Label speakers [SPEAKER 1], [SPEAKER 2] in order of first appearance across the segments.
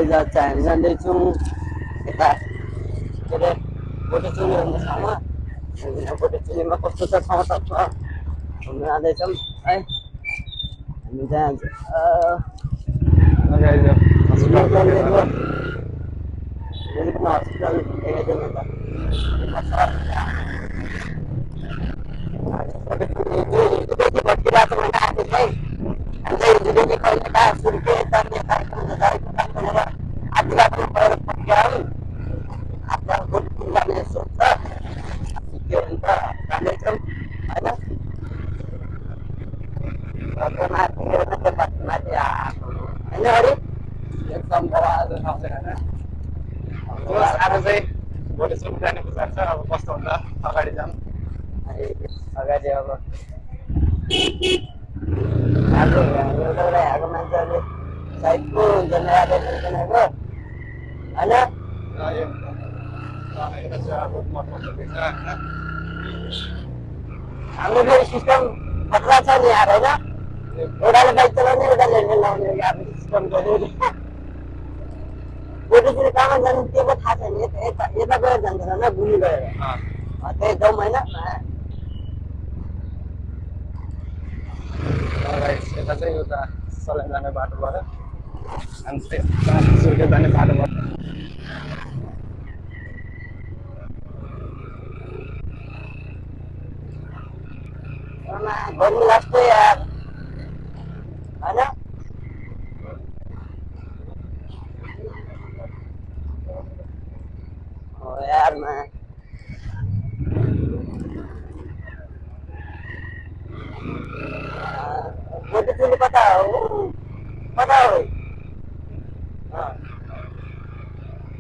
[SPEAKER 1] जान्छ हामी जाँदैछौँ यता के अरे बोटेचुली भन्ने ठाउँमा। बोटेचुलीमा कस्तो छ ठाउँ छ घुम्न जाँदैछौँ है हामी त्यहाँ हस्पिटल देखाइदिनु त भटिरहेको मैले आएको चाहिँ अन्त हिजोदेखि कहिले कहाँ सुर्के तर्ने कार्यक्रम आधी रातमा गएर फर्कियो आफ्नो बोटुल जाने सोच्छ के हुन्छ जाँदैछौँ होइन माथि हेर्न त्यो माथि आएको होइन अरे एकदम बवाल ठाउँ छ होइन
[SPEAKER 2] आज चाहिँ बोटेचुली जाने विचार छ। अब कस्तो हुन्छ अगाडि जाऊँ
[SPEAKER 1] अगाडि अब एउटा यहाँको मान्छेहरूले सायद को हुन्छ नयाँ देखेको होइन हाम्रो फेरि सिस्टम खतरा छ नि यार होइन एउटाले बाइक चलाउने एउटाले हेलमेट लाउने अब सिस्टम गर्यो बोटेचुली कहाँ जानु त्यो पो थाहा छैन यता गएर जान्छ होइन बुली गएर त्यही जाउँ होइन
[SPEAKER 2] यता चाहिँ उता सल्यान जाने बाटोबाट अनि सुर्खेत जाने बाटोबाट
[SPEAKER 1] गर्नु लाग्छ यार होइन यारमा बोटेचुली कता हो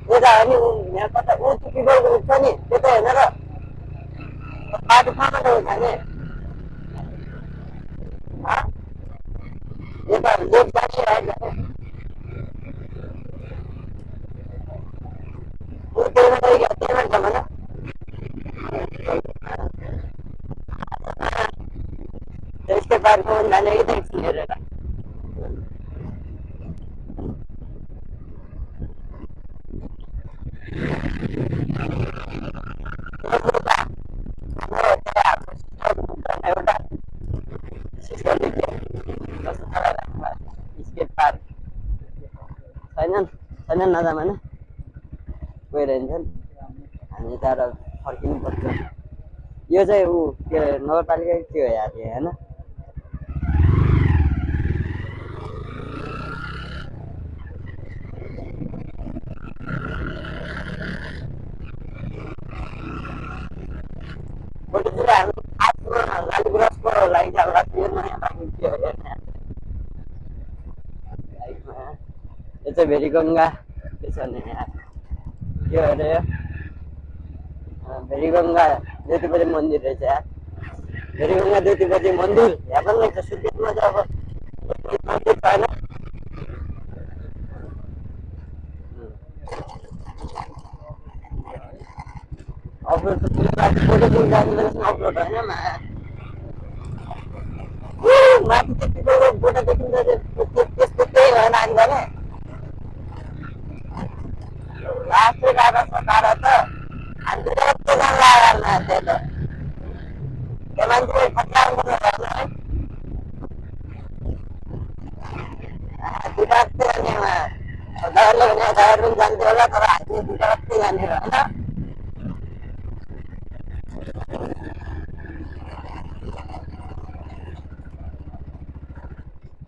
[SPEAKER 1] यता हामी यहाँ कता ऊ पिपल छ नि त्यता हेर्न र बाटो कहाँबाट हो जाने यता लेक जाने त्यहीबाट जाऊँ होइन त्यसकै पार्कमा जाने कि त्यही हेरेर एउटा स्केट पार्क छैनन् नजामा होइन गइरहन्छन् हामी त्यहाँबाट फर्किनुपर्छ यो चाहिँ ऊ के नगरपालिका के हो यार होइन बोटेचुली हामी आफ्नो लालीगुराँसको लागि जाँदा त्यो नयाँ बाटो के हो हेर्ने यो चाहिँ भेरीगङ्गा के छ भने यहाँ के हो अरे भेरीगङ्गा ज्योतिपति मन्दिर रहेछ यार भेरीगङ्गा ज्योतिपति मन्दिर यहाँ पनि रहेछ सुर्खेतमा चाहिँ अब मन्दिर छैन अपलोड त बोटेचुली जाने बेलासम्म अपलोड होइन माथि त्यति बेला बोटा देखिन्छ त्यस्तो केही भएन हामी भने लास्टै गएको छ टाढा त हामी त्यही जान लाग्यो त्यही त त्यो मान्छे खतरा हुन्छ है दुईवटा जानेमा दाइहरूले भने दाइहरू पनि जान्थ्यो होला तर हामी दुईवटा जाने होइन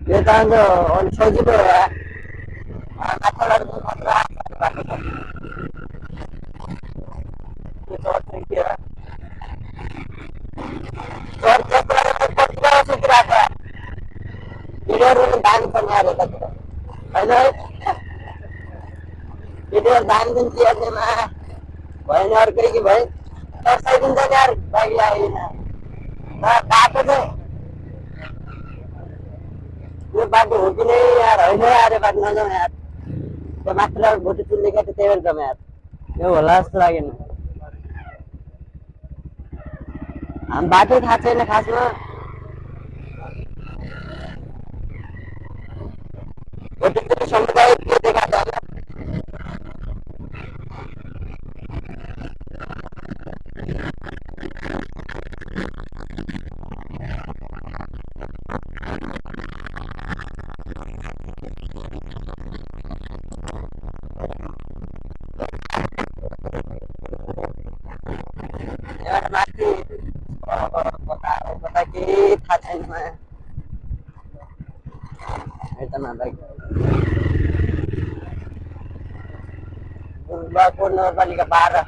[SPEAKER 1] यो त अन्त अलिक सजिलो हो माथिबाट खतरा बाटो छ त्यो चर्च चाहिँ के हो चर्च कतिवटा सुतिरहेको भिडियोहरू पनि दामी छ यहाँ यतातिर होइन है भिडियोहरू दामी पनि चियामा भयो नि अर्कै कि भयो तर्साइदिन्छ नि यार बाइक ल्याएन बाटो चाहिँ यो बाटो हो कि नै यार होइन यार यो बाटो नजाउँ यार त्यो माथिबाट बोटेचुली क्या त्यही भएर जाउँ यार यो होला जस्तो लागेन हामी बाटो थाहा छैन खासमा बोटेचुली समुदाय के देखाएको होला थाहा छैन हेर्दैन बुधबारको नगरपालिका 12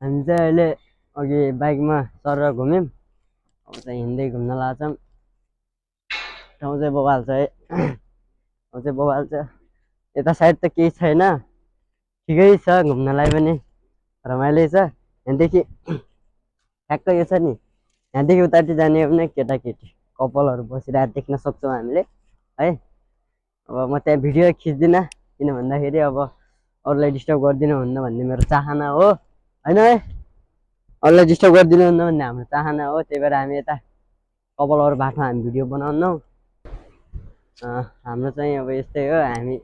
[SPEAKER 3] हामी चाहिँ अहिले अघि बाइकमा चढेर घुम्यौँ, अब चाहिँ हिँड्दै घुम्न लाग्छौँ। ठाउँ चाहिँ बबाल छ है, ठाउँ चाहिँ बबाल छ। यता साइड त केही छैन, ठिकै छ घुम्नलाई पनि, रमाइलो छ। यहाँदेखि ठ्याक्क यो छ नि, यहाँदेखि उतापट्टि जाने हो भने केटाकेटी कपालहरू बसिरहेको देख्न सक्छौँ हामीले है। अब म त्यहाँ भिडियो खिच्दिनँ, किन भन्दाखेरि अब अरूलाई डिस्टर्ब गरिदिनु हुन्न भन्ने मेरो चाहना हो होइन है। अरूलाई डिस्टर्ब गरिदिनु हुन्न भन्ने हाम्रो चाहना हो, त्यही भएर हामी यता कपालहरू बाटोमा हामी भिडियो बनाउनौ। हाम्रो चाहिँ अब यस्तै हो, हामी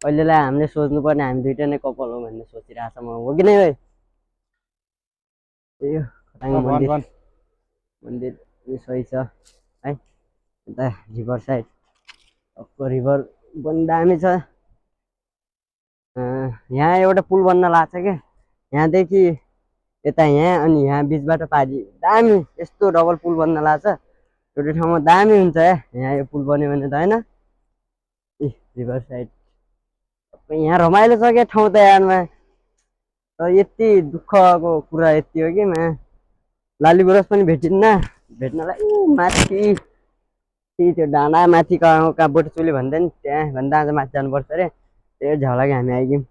[SPEAKER 3] अहिलेलाई हामीले सोच्नुपर्ने हामी दुइटा नै कपाल हो भन्ने सोचिरहेको छ म, हो कि नै है। त्यही हो, खटाङ मन्दिर सही छ है। यता रिभर साइड रिभर पनि दामी छ। यहाँ एउटा पुल बन्न लाग्छ क्या, यहाँदेखि यता यहाँ अनि यहाँ बिचबाट पारी दामी यस्तो डबल पुल बन्न लाग्छ। एउटा ठाउँमा दामी हुन्छ यहाँ यो पुल बन्यो भने त होइन। रिभर साइड यहाँ रमाइलो छ क्या ठाउँ त यारमा। तर यति दुःखको कुरा यति हो कि लाली गुराँस पनि भेटिन्न भेट्नलाई। माथि त्यो डाँडा माथि कहाँ बोटचुली भन्दा नि त्यहाँ भन्दा आज माथि जानुपर्छ अरे। त्यही झ्याउ लागि हामी आइगयौँ।